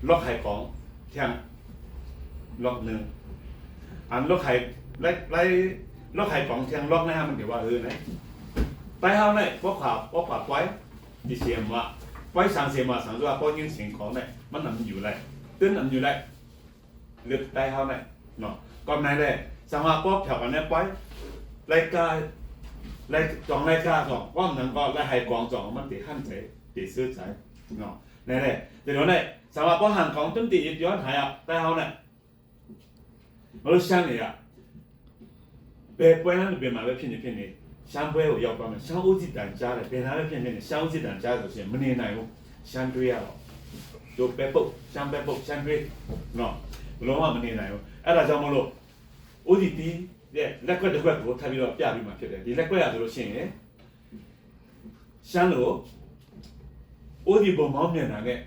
ล็อกไข่ของเที่ยงล็อกหนึ่งอันล็อกไข่ไล่ล็อกไข่ของเที่ยงล็อกนะฮะมันเดี๋ยวว่านะไปเฮาเนี่ยพวกขาไว้ที่เสียมว่าไว้สั่งเสียมว่าสั่งว่าพอยิงเสียงของเนี่ยมันนำอยู่เลยตื้นนำอยู่เลยเลือกไปเฮาเนี่ยเนาะก่อนไหนเลยสั่งว่าพวกแถวกันเนี่ยไว้รายการรายจองรายการสองก้อนนั้นก็รายไข่กองจองมันติดขั้นใจติดซื้อใจเนาะนี่เลยเดี๋ยวเนี่ยสำหรับพวกหันของต้นตีย้อนหายอ่ะไปเฮาเนี่ยမလို့ရှမ်းနေရဘယ်ပွဲนั้นဘယ်မှာပဲဖြစ်နေရှမ်းပွဲကိုရောက်သွားမယ်ရှမ်းဦးစီတန်ကြားတယ်ဘယ်နာပဲဖြစ်နေရှမ်းဦးစီတန်ကြားဆိုရင်မနေနိုင်ဘူးရှမ်းတွေးရတော့တို့ပဲပုတ်ရှမ်းပဲပုတ်ရှမ်းတွေးနော်ဘလုံးဝမနေနိုင်ဘူးအဲ့ဒါကြောင့်မလို့ဦးစီတီးတဲ့လက်ကွက်တစ်ခွက်ကိုထပ်ပြီးတော့ပြပြီးမှဖြစ်တယ်ဒီလက်ကွက်ရဆိုလို့ရှိရင်ရှမ်းလို့ဦးစီပုံမောင်းမြန်တာနဲ့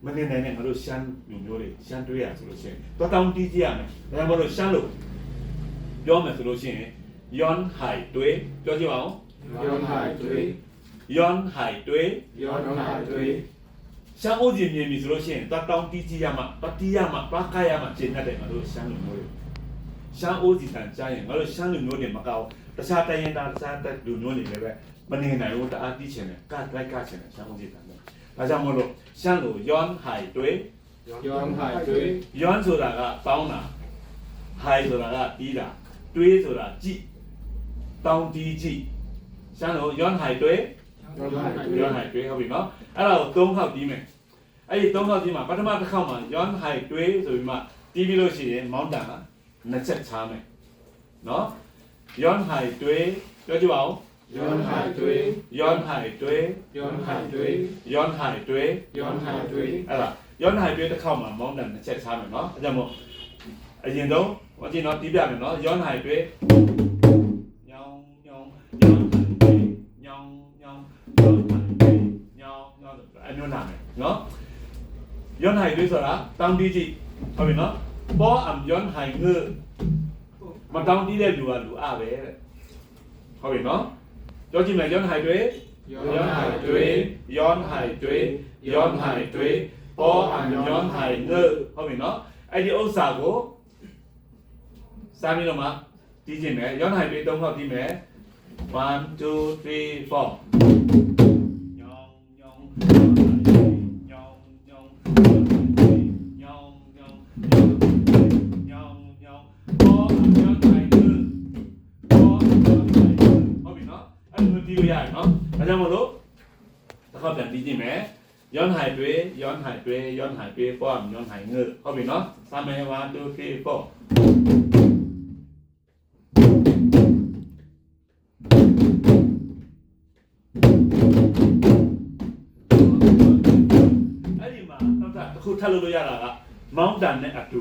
မနေနိုင်နဲ့ငါတို့ရှမ်းလူမျိုးတွေရှမ်းတွေးရဆိုလို့ရှိရင်တော်တောင်းတီးကြည့်ရမယ်ဒါကြောင့်မလို့ရှမ်းလို့ပြောမယ်ဆိုလို့ရှိရင်ย้อนหายด้วยပြောကြည့်ပါဦးย้อนหายด้วยย้อนหายด้วยย้อนหายด้วยရှမ်းဦးစီမြင်ပြီဆိုလို့ရှိရင်တော်တောင်းတီးကြည့်ရမှတော်တီးရမှတွားခိုင်းရမှရှင်းတတ်တယ်ငါတို့ရှမ်းလူမျိုးတွေရှမ်းဦးစီတန်ကြားရင်ငါတို့ရှမ်းလူမျိုးတွေမကောက်တခြားတိုင်းရင်းသားတခြားလူမျိုးတွေလည်းပဲမနေနိုင်ဘူးတအားတီးချင်တယ်ကတ်လိုက်ချင်တယ်ရှမ်းဦးစီတန်တယ်ဒါကြောင့်မို့လို့ရှမ်းလို့ย้อนหายด้วยย้อนหายด้วยย้อนဆိုတာကတောင်းတာหายဆိုတာကတီးတာတွေးဆိုတာကြည့်တောင်းတီးကြည့်ရှမ်းလို့ย้อนหายด้วยย้อนหายด้วยဟုတ်ပြီနော်အဲ့ဒါကို3ခေါက်တီးမယ်အဲ့ဒီ3ခေါက်တီးမှာပထမတစ်ခေါက်မှာย้อนหายด้วยဆိုပြီးမှတီးပြီးလို့ရှိရင်မောင်းတန်ကနှစ်ချက်ချားမယ်နော်ย้อนหายด้วยပြောကြည့်ပါဦးย้อนหายด้วยย้อนหายด้วยย้อนหายด้วยย้อนหายด้วยย้อนหายด้วยအဲ့ဒါย้อนหายด้วยတစ်ခေါက်မှာမောင်းတန်နှစ်ချက်ချားမယ်နော်အဲ့ဒါမို့အရင်ဆုံးဟောကြည့်နော်တီးပြမယ်နော်ย้อนหายด้วยအမျိုးနာမယ်နော်ย้อนหายด้วยဆိုတာတောင်းတီးကြည့်ဟုတ်ပြီနော်ပေါ်အမ်ย้อนหายငើမတောင်းတီးတဲ့လူကလူအပဲတဲ့ဟုတ်ပြီနော်ပြောကြည့်မယ်ย้อนหายด้วยย้อนหายด้วยย้อนหายด้วยย้อนหายด้วยပေါ်အမ်ย้อนหายငើဟုတ်ပြီနော်အဲ့ဒီဥစ္စာကိုစာပြီးတော့မှတီးကြည့်မယ်ย้อนหายด้วย3ခေါက်တီးမယ်1 2 3 4ဒါကြောင့်မလို့တစ်ခါပြန်ပြီးကြည့်မယ်ย้อนหายด้วยย้อนหายด้วยย้อนหายด้วยป้อมย้อนหายเงือဟုတ်ပြီနော်စမယ်1 2 3 4အဲ့ဒီမှာတော့တစ်ခုထပ်လုပ်လို့ရတာကမောင်းတန်နဲ့အတူ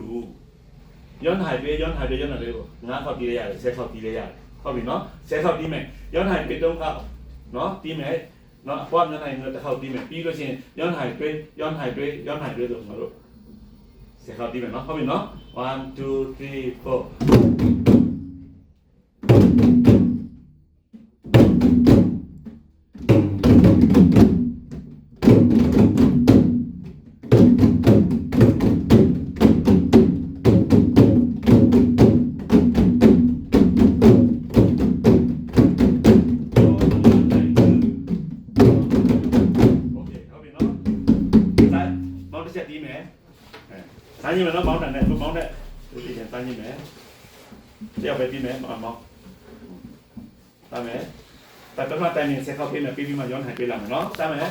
ย้อนหายด้วยย้อนหายด้วยย้อนหายด้วยကို9ခေါက်တီးရရတယ်10ခေါက်တီးရရတယ်ဟုတ်ပြီနော်10ခေါက်တီးမယ်ย้อนหายด้วย3ခေါက်နော်တီးမယ်နော်အပွားမျက်နှာငါတစ်ခေါက်တီးမယ်ပြီးလို့ရှိရင်ย้อนหายด้วยย้อนหายด้วยย้อนหายด้วยဆိုငါတို့10ခေါက်တီးမယ်နော်ဟုတ်ပြီနော်1 2 3 4စမ်းကြည့်မယ်နော်မောင်းတန်နဲ့သူမောင်းတဲ့ဒီပြန်စမ်းကြည့်မယ်တယောက်ပဲပြီးမယ်မောင်းစမ်းမယ်ပထမတိုင်ရင်ဆက်ခောက်ပြီးမယ်ပြီးမှย้อนหายပေးလာမယ်နော်စမ်းမယ်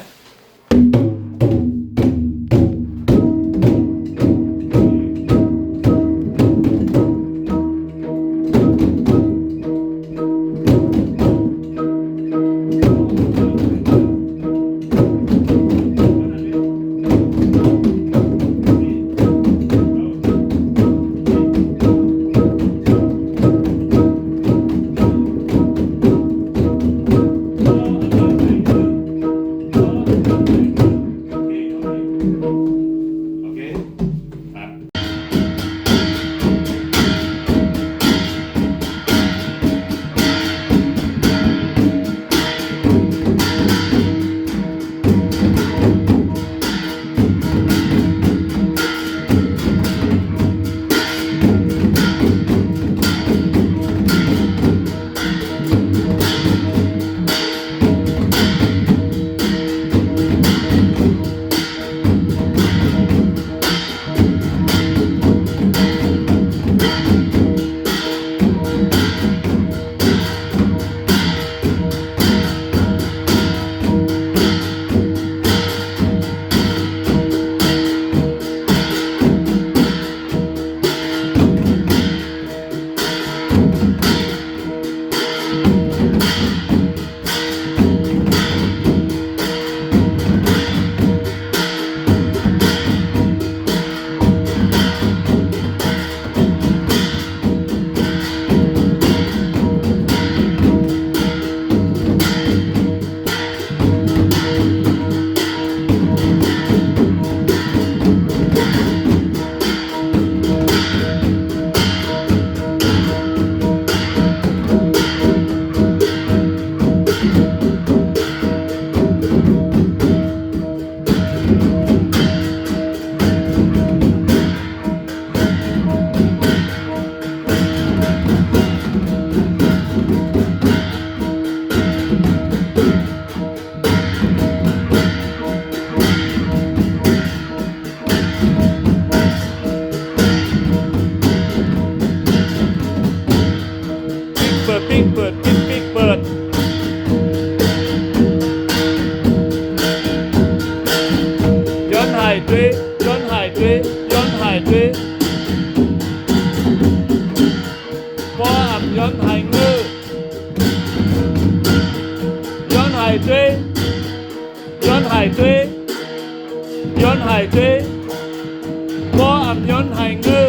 tuyến Bó ẩm Yon Hải Ngư Yon Hải tuyến Yon Hải tuyến Yon Hải tuyến Bó ẩm Yon Hải Ngư